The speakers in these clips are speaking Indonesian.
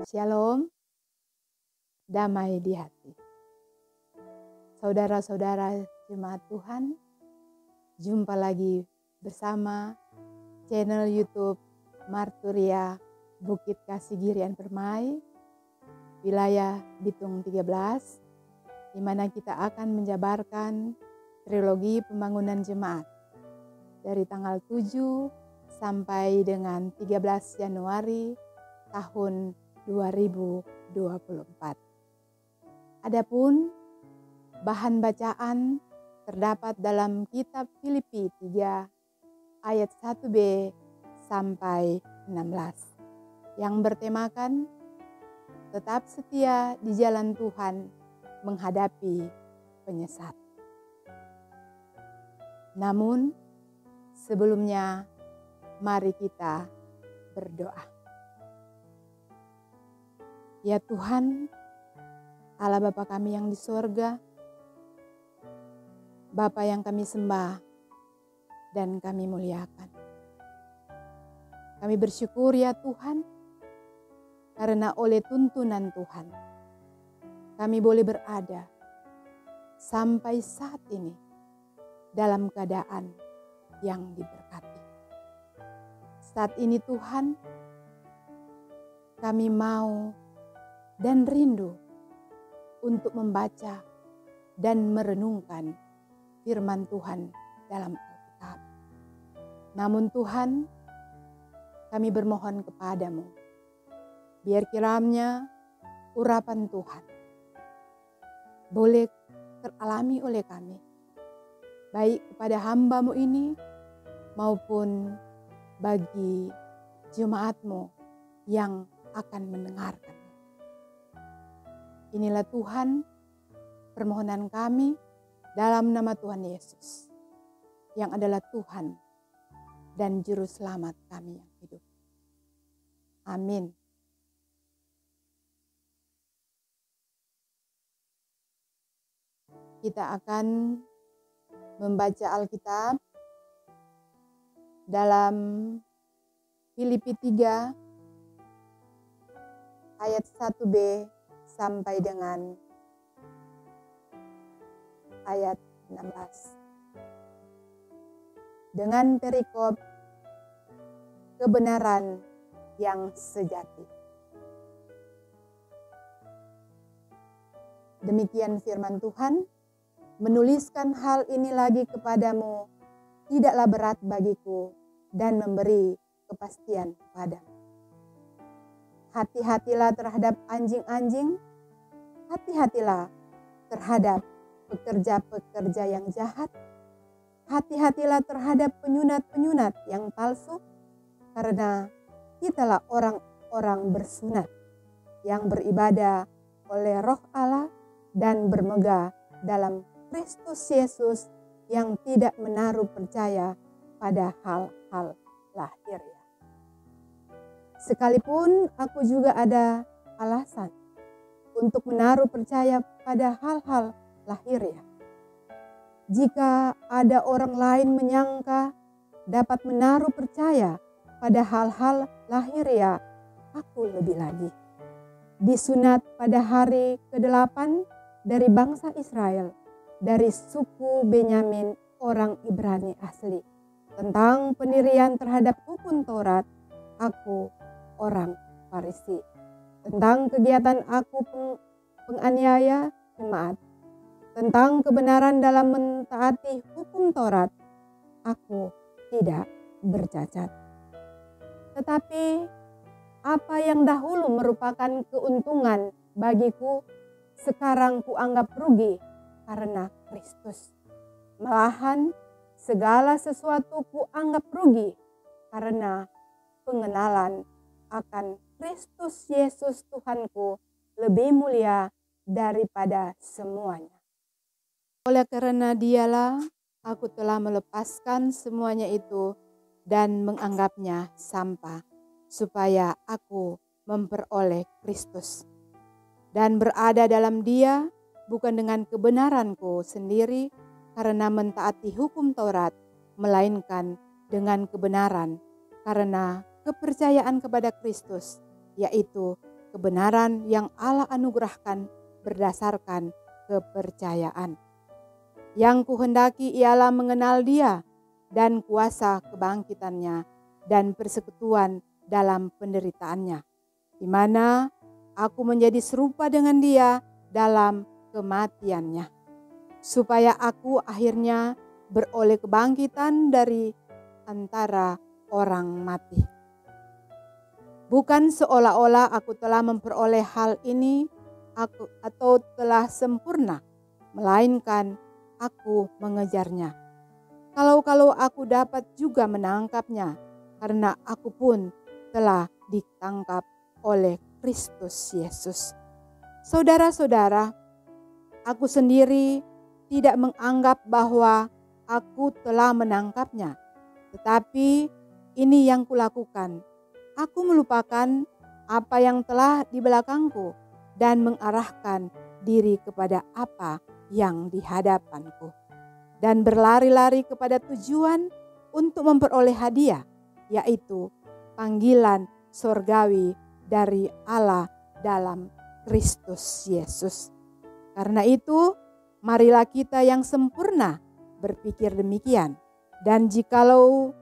Shalom, damai di hati. Saudara-saudara jemaat Tuhan, jumpa lagi bersama channel YouTube Marturia Bukit Kasih Girian Permai, wilayah Bitung 13, di mana kita akan menjabarkan trilogi pembangunan jemaat dari tanggal 7 sampai dengan 13 Januari tahun 2024. Adapun bahan bacaan terdapat dalam kitab Filipi 3 ayat 1b sampai 16 yang bertemakan tetap setia di jalan Tuhan menghadapi penyesat. Namun sebelumnya mari kita berdoa. Ya Tuhan, Allah Bapa kami yang di sorga, Bapa yang kami sembah dan kami muliakan. Kami bersyukur ya Tuhan, karena oleh tuntunan Tuhan, kami boleh berada sampai saat ini dalam keadaan yang diberkati. Saat ini Tuhan, kami mau dan rindu untuk membaca dan merenungkan firman Tuhan dalam Alkitab. Namun Tuhan, kami bermohon kepadamu, biar kiranya urapan Tuhan boleh teralami oleh kami, baik kepada hamba-Mu ini maupun bagi jemaat-Mu yang akan mendengarkan. Inilah Tuhan permohonan kami dalam nama Tuhan Yesus yang adalah Tuhan dan Juru Selamat kami yang hidup. Amin. Kita akan membaca Alkitab dalam Filipi 3 ayat 1b sampai dengan ayat 16. Dengan perikop kebenaran yang sejati. Demikian firman Tuhan, menuliskan hal ini lagi kepadamu tidaklah berat bagiku dan memberi kepastian kepadamu. Hati-hatilah terhadap anjing-anjing, hati-hatilah terhadap pekerja-pekerja yang jahat, hati-hatilah terhadap penyunat-penyunat yang palsu, karena kitalah orang-orang bersunat yang beribadah oleh Roh Allah dan bermegah dalam Kristus Yesus yang tidak menaruh percaya pada hal-hal lahiriah. Sekalipun aku juga ada alasan untuk menaruh percaya pada hal-hal lahiriah. Jika ada orang lain menyangka dapat menaruh percaya pada hal-hal lahiriah, aku lebih lagi. Disunat pada hari ke-8 dari bangsa Israel, dari suku Benyamin orang Ibrani asli. Tentang pendirian terhadap hukum Taurat, aku orang Farisi. Tentang kegiatan aku penganiaya jemaat. Tentang kebenaran dalam mentaati hukum Taurat, aku tidak bercacat. Tetapi apa yang dahulu merupakan keuntungan bagiku, sekarang kuanggap rugi karena Kristus. Malahan segala sesuatu kuanggap rugi karena pengenalan akan Kristus Yesus Tuhanku lebih mulia daripada semuanya. Oleh karena Dialah aku telah melepaskan semuanya itu dan menganggapnya sampah, supaya aku memperoleh Kristus dan berada dalam Dia, bukan dengan kebenaranku sendiri karena mentaati hukum Taurat, melainkan dengan kebenaran karena kepercayaan kepada Kristus, yaitu kebenaran yang Allah anugerahkan berdasarkan kepercayaan. Yang kuhendaki ialah mengenal Dia dan kuasa kebangkitannya dan persekutuan dalam penderitaannya, di mana aku menjadi serupa dengan Dia dalam kematiannya, supaya aku akhirnya beroleh kebangkitan dari antara orang mati. Bukan seolah-olah aku telah memperoleh hal ini atau telah sempurna, melainkan aku mengejarnya. Kalau aku dapat juga menangkapnya, karena aku pun telah ditangkap oleh Kristus Yesus. Saudara-saudara, aku sendiri tidak menganggap bahwa aku telah menangkapnya, tetapi ini yang kulakukan. Aku melupakan apa yang telah di belakangku dan mengarahkan diri kepada apa yang di hadapanku, dan berlari-lari kepada tujuan untuk memperoleh hadiah, yaitu panggilan sorgawi dari Allah dalam Kristus Yesus. Karena itu, marilah kita yang sempurna berpikir demikian. Dan jikalau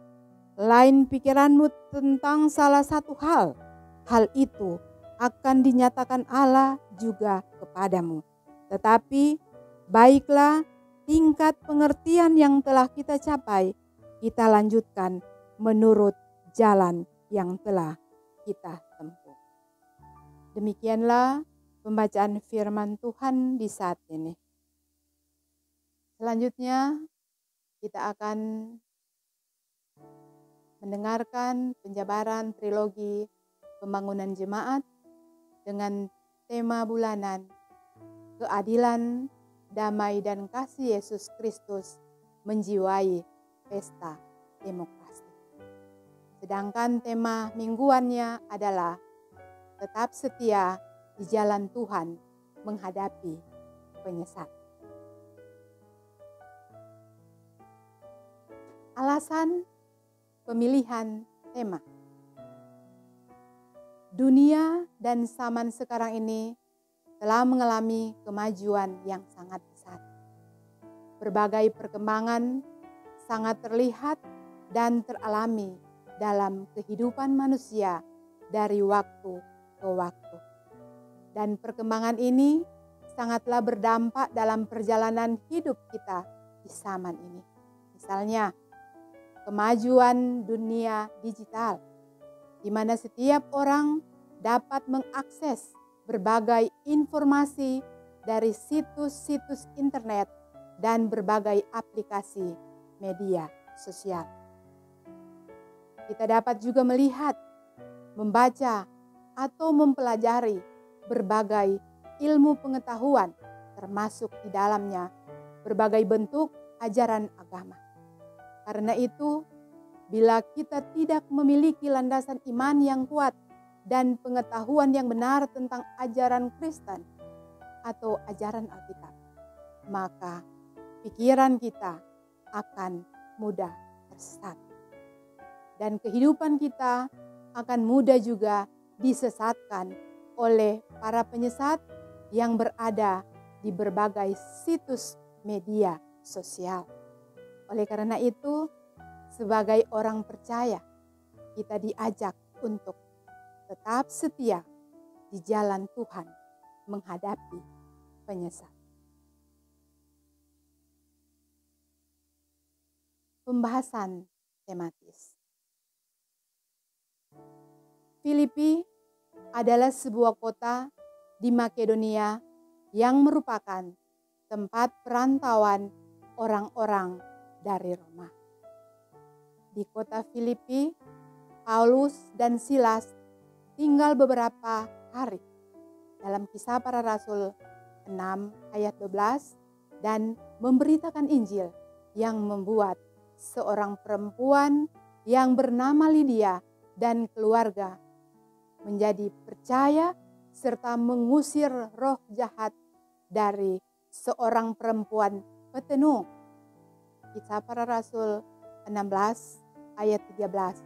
lain pikiranmu tentang salah satu hal itu akan dinyatakan Allah juga kepadamu. Tetapi baiklah, tingkat pengertian yang telah kita capai, kita lanjutkan menurut jalan yang telah kita tempuh. Demikianlah pembacaan firman Tuhan di saat ini. Selanjutnya kita akan mendengarkan penjabaran trilogi pembangunan jemaat dengan tema bulanan keadilan, damai dan kasih Yesus Kristus menjiwai pesta demokrasi. Sedangkan tema mingguannya adalah tetap setia di jalan Tuhan menghadapi penyesat. Alasan pemilihan tema. Dunia dan zaman sekarang ini telah mengalami kemajuan yang sangat besar. Berbagai perkembangan sangat terlihat dan teralami dalam kehidupan manusia dari waktu ke waktu. Dan perkembangan ini sangatlah berdampak dalam perjalanan hidup kita di zaman ini. Misalnya, kemajuan dunia digital, di mana setiap orang dapat mengakses berbagai informasi dari situs-situs internet dan berbagai aplikasi media sosial. Kita dapat juga melihat, membaca, atau mempelajari berbagai ilmu pengetahuan, termasuk di dalamnya berbagai bentuk ajaran agama. Karena itu, bila kita tidak memiliki landasan iman yang kuat dan pengetahuan yang benar tentang ajaran Kristen atau ajaran Alkitab, maka pikiran kita akan mudah tersesat. Dan kehidupan kita akan mudah juga disesatkan oleh para penyesat yang berada di berbagai situs media sosial. Oleh karena itu, sebagai orang percaya, kita diajak untuk tetap setia di jalan Tuhan menghadapi penyesat. Pembahasan tematis. Filipi adalah sebuah kota di Makedonia yang merupakan tempat perantauan orang-orang dari Roma. Di kota Filipi, Paulus dan Silas tinggal beberapa hari. Dalam Kisah Para Rasul 6 ayat 12, dan memberitakan Injil yang membuat seorang perempuan yang bernama Lydia dan keluarga menjadi percaya serta mengusir roh jahat dari seorang perempuan petenung. Kisah Para Rasul 16 ayat 13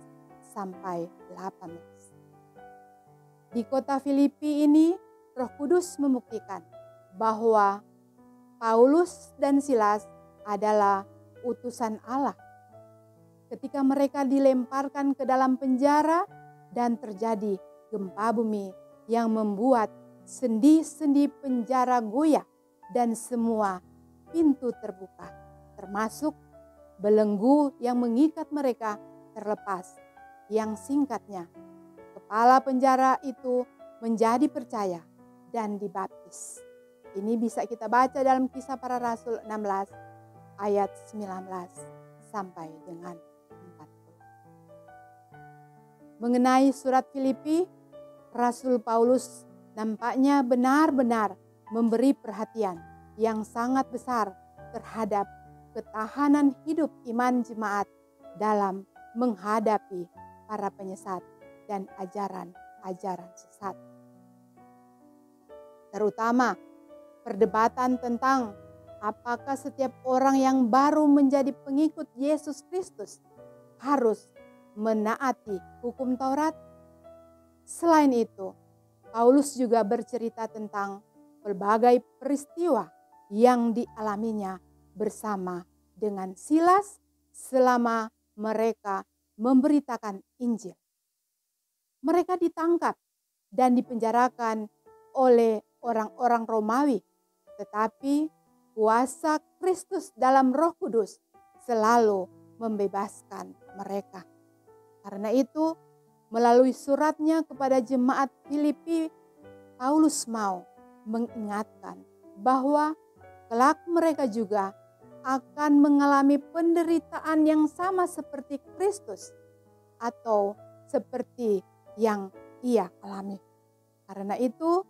sampai 18. Di kota Filipi ini, Roh Kudus membuktikan bahwa Paulus dan Silas adalah utusan Allah. Ketika mereka dilemparkan ke dalam penjara dan terjadi gempa bumi yang membuat sendi-sendi penjara goyah dan semua pintu terbuka, termasuk belenggu yang mengikat mereka terlepas. Yang singkatnya, kepala penjara itu menjadi percaya dan dibaptis. Ini bisa kita baca dalam Kisah Para Rasul 16 ayat 19 sampai dengan 40. Mengenai surat Filipi, Rasul Paulus nampaknya benar-benar memberi perhatian yang sangat besar terhadap ketahanan hidup iman jemaat dalam menghadapi para penyesat dan ajaran-ajaran sesat. Terutama perdebatan tentang apakah setiap orang yang baru menjadi pengikut Yesus Kristus harus menaati hukum Taurat. Selain itu, Paulus juga bercerita tentang berbagai peristiwa yang dialaminya bersama dengan Silas selama mereka memberitakan Injil. Mereka ditangkap dan dipenjarakan oleh orang-orang Romawi, tetapi kuasa Kristus dalam Roh Kudus selalu membebaskan mereka. Karena itu, melalui suratnya kepada jemaat Filipi, Paulus mau mengingatkan bahwa kelak mereka juga akan mengalami penderitaan yang sama seperti Kristus atau seperti yang ia alami. Karena itu,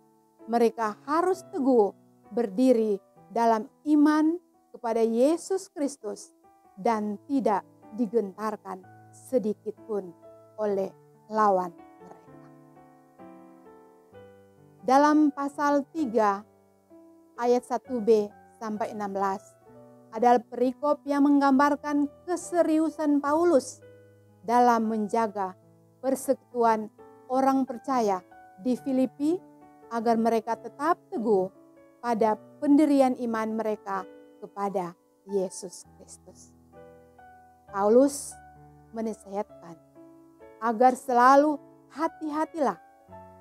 mereka harus teguh berdiri dalam iman kepada Yesus Kristus dan tidak digentarkan sedikit pun oleh lawan mereka. Dalam pasal 3 ayat 1b sampai 16 adalah perikop yang menggambarkan keseriusan Paulus dalam menjaga persekutuan orang percaya di Filipi agar mereka tetap teguh pada pendirian iman mereka kepada Yesus Kristus. Paulus menasihatkan agar selalu hati-hatilah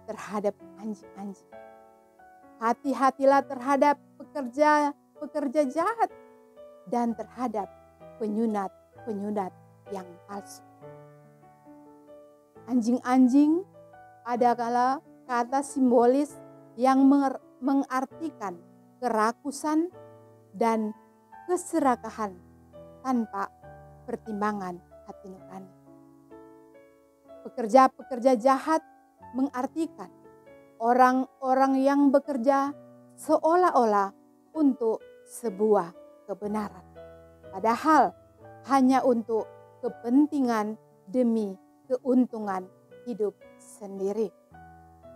terhadap anjing-anjing. Hati-hatilah terhadap pekerja jahat dan terhadap penyunat-penyunat yang palsu. Anjing-anjing adalah kata simbolis yang mengartikan kerakusan dan keserakahan tanpa pertimbangan hati nurani. Pekerja-pekerja jahat mengartikan orang-orang yang bekerja seolah-olah untuk sebuah kebenaran, padahal hanya untuk kepentingan demi keuntungan hidup sendiri.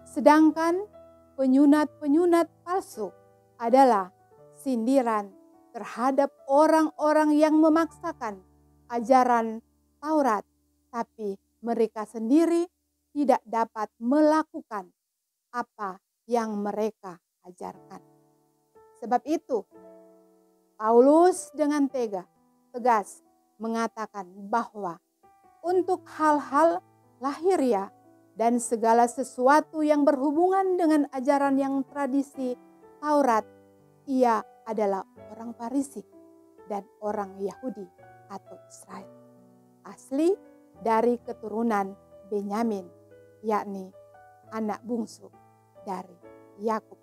Sedangkan penyunat-penyunat palsu adalah sindiran terhadap orang-orang yang memaksakan ajaran Taurat, tapi mereka sendiri tidak dapat melakukan apa yang mereka ajarkan. Sebab itu, Paulus dengan tegas mengatakan bahwa untuk hal-hal lahiriah dan segala sesuatu yang berhubungan dengan ajaran yang tradisi Taurat, ia adalah orang Farisi dan orang Yahudi atau Israel, asli dari keturunan Benyamin, yakni anak bungsu dari Yakub.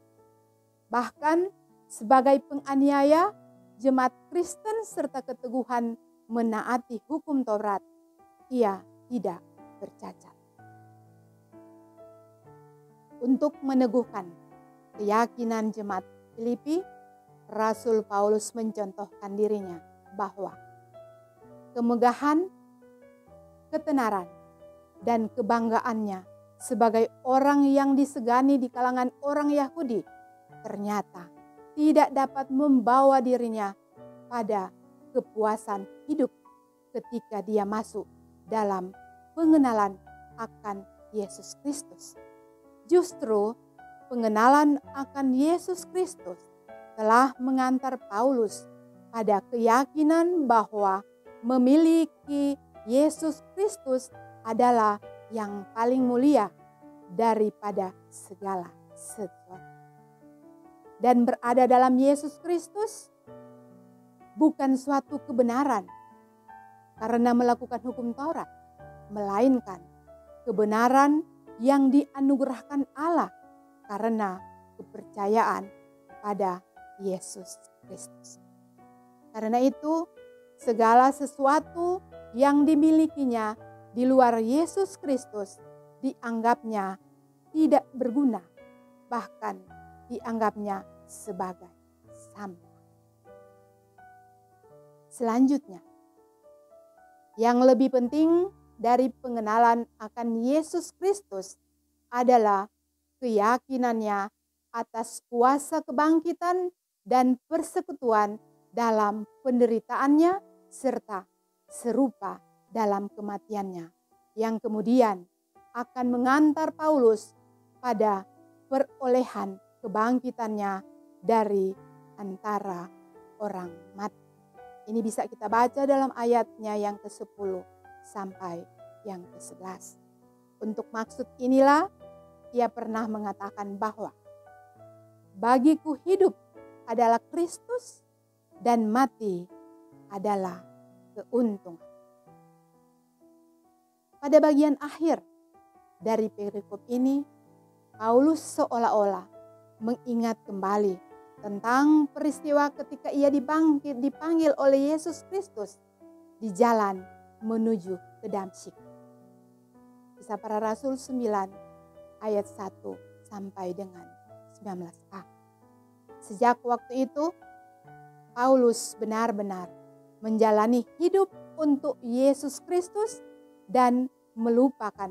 Bahkan sebagai penganiaya jemaat Kristen serta keteguhan menaati hukum Taurat, ia tidak bercacat. Untuk meneguhkan keyakinan jemaat Filipi, Rasul Paulus mencontohkan dirinya bahwa kemegahan, ketenaran, dan kebanggaannya sebagai orang yang disegani di kalangan orang Yahudi ternyata tidak dapat membawa dirinya pada kepuasan hidup ketika dia masuk dalam pengenalan akan Yesus Kristus. Justru pengenalan akan Yesus Kristus telah mengantar Paulus pada keyakinan bahwa memiliki Yesus Kristus adalah yang paling mulia daripada segala sesuatu. Dan berada dalam Yesus Kristus bukan suatu kebenaran karena melakukan hukum Taurat, melainkan kebenaran yang dianugerahkan Allah karena kepercayaan pada Yesus Kristus. Karena itu, segala sesuatu yang dimilikinya di luar Yesus Kristus dianggapnya tidak berguna, bahkan dianggapnya sebagai sampah. Selanjutnya, yang lebih penting dari pengenalan akan Yesus Kristus adalah keyakinannya atas kuasa kebangkitan dan persekutuan dalam penderitaannya serta serupa dalam kematiannya, yang kemudian akan mengantar Paulus pada perolehan kebangkitannya dari antara orang mati. Ini bisa kita baca dalam ayatnya yang ke-10 sampai yang ke-11. Untuk maksud inilah ia pernah mengatakan bahwa bagiku hidup adalah Kristus dan mati adalah keuntungan. Pada bagian akhir dari perikop ini, Paulus seolah-olah mengingat kembali tentang peristiwa ketika ia dipanggil oleh Yesus Kristus di jalan menuju ke Damsyik. Kisah Para Rasul 9 ayat 1 sampai dengan 19a. Sejak waktu itu, Paulus benar-benar menjalani hidup untuk Yesus Kristus dan melupakan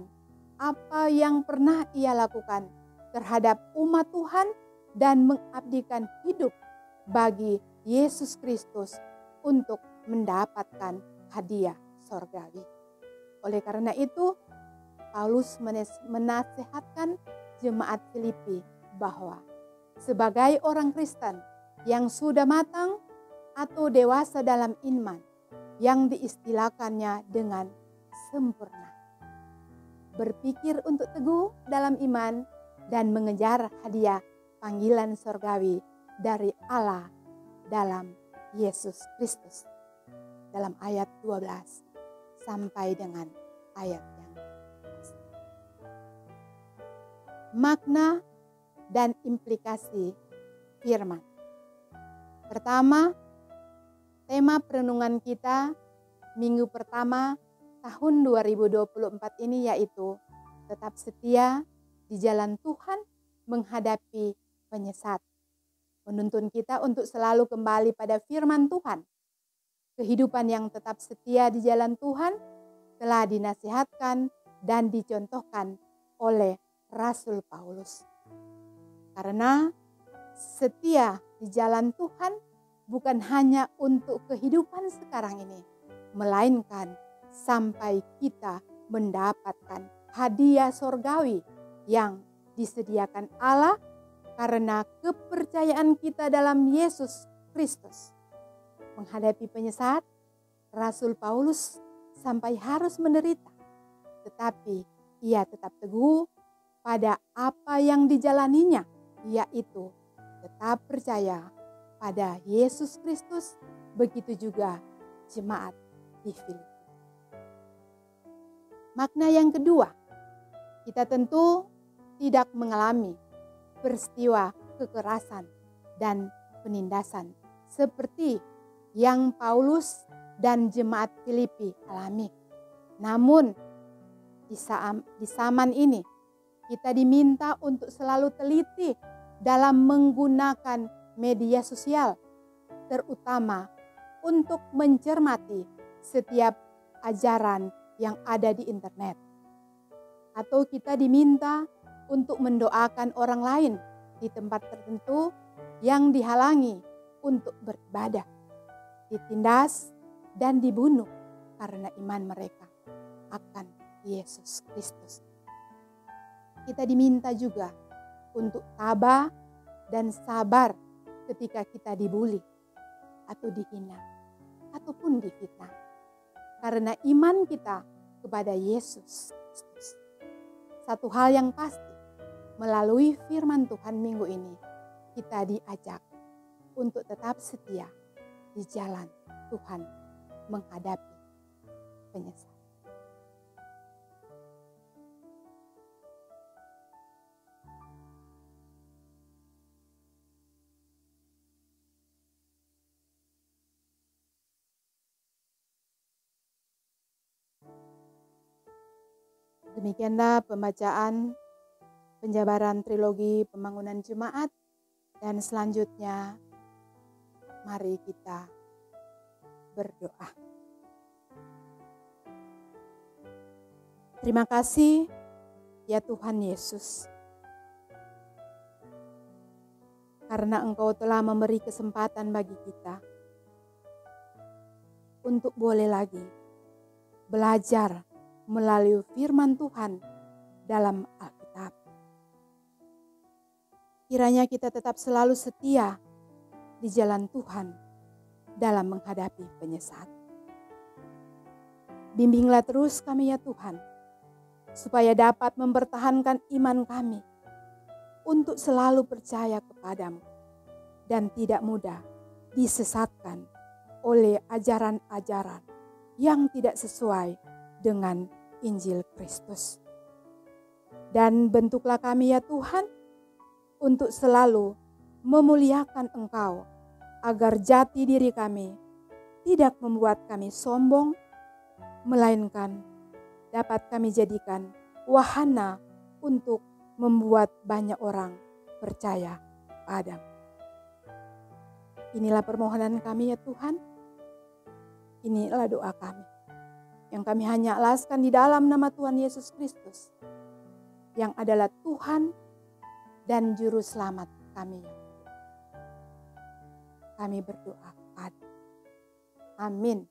apa yang pernah ia lakukan terhadap umat Tuhan dan mengabdikan hidup bagi Yesus Kristus untuk mendapatkan hadiah sorgawi. Oleh karena itu, Paulus menasihatkan jemaat Filipi bahwa sebagai orang Kristen yang sudah matang atau dewasa dalam iman, yang diistilahkannya dengan sempurna, berpikir untuk teguh dalam iman dan mengejar hadiah panggilan sorgawi dari Allah dalam Yesus Kristus. Dalam ayat 12 sampai dengan ayat yang 11. Makna dan implikasi firman. Pertama, tema perenungan kita minggu pertama tahun 2024 ini yaitu tetap setia di jalan Tuhan menghadapi penyesat. Menuntun kita untuk selalu kembali pada firman Tuhan. Kehidupan yang tetap setia di jalan Tuhan telah dinasihatkan dan dicontohkan oleh Rasul Paulus. Karena setia di jalan Tuhan bukan hanya untuk kehidupan sekarang ini, melainkan sampai kita mendapatkan hadiah sorgawi yang disediakan Allah karena kepercayaan kita dalam Yesus Kristus. Menghadapi penyesat, Rasul Paulus sampai harus menderita, tetapi ia tetap teguh pada apa yang dijalaninya, yaitu tetap percaya pada Yesus Kristus. Begitu juga jemaat di Filipi. Makna yang kedua, kita tentu tidak mengalami peristiwa kekerasan dan penindasan seperti yang Paulus dan jemaat Filipi alami. Namun di zaman ini kita diminta untuk selalu teliti dalam menggunakan media sosial, terutama untuk mencermati setiap ajaran yang ada di internet. Atau kita diminta untuk mendoakan orang lain di tempat tertentu yang dihalangi untuk beribadah, ditindas dan dibunuh karena iman mereka akan Yesus Kristus. Kita diminta juga untuk tabah dan sabar ketika kita dibuli atau dihina ataupun difitnah. Karena iman kita kepada Yesus Kristus. Satu hal yang pasti, melalui firman Tuhan minggu ini, kita diajak untuk tetap setia di jalan Tuhan menghadapi penyesalan. Demikianlah pembacaan penjabaran trilogi pembangunan jemaat, dan selanjutnya mari kita berdoa. Terima kasih ya Tuhan Yesus, karena Engkau telah memberi kesempatan bagi kita untuk boleh lagi belajar melalui firman Tuhan dalam Alkitab. Kiranya kita tetap selalu setia di jalan Tuhan dalam menghadapi penyesatan. Bimbinglah terus kami ya Tuhan, supaya dapat mempertahankan iman kami untuk selalu percaya kepadamu dan tidak mudah disesatkan oleh ajaran-ajaran yang tidak sesuai dengan Injil Kristus. Dan bentuklah kami ya Tuhan untuk selalu memuliakan Engkau, agar jati diri kami tidak membuat kami sombong, melainkan dapat kami jadikan wahana untuk membuat banyak orang percaya padamu. Inilah permohonan kami ya Tuhan. Inilah doa kami yang kami hanya alaskan di dalam nama Tuhan Yesus Kristus, yang adalah Tuhan dan Juru Selamat kami. Kami berdoa. Amin.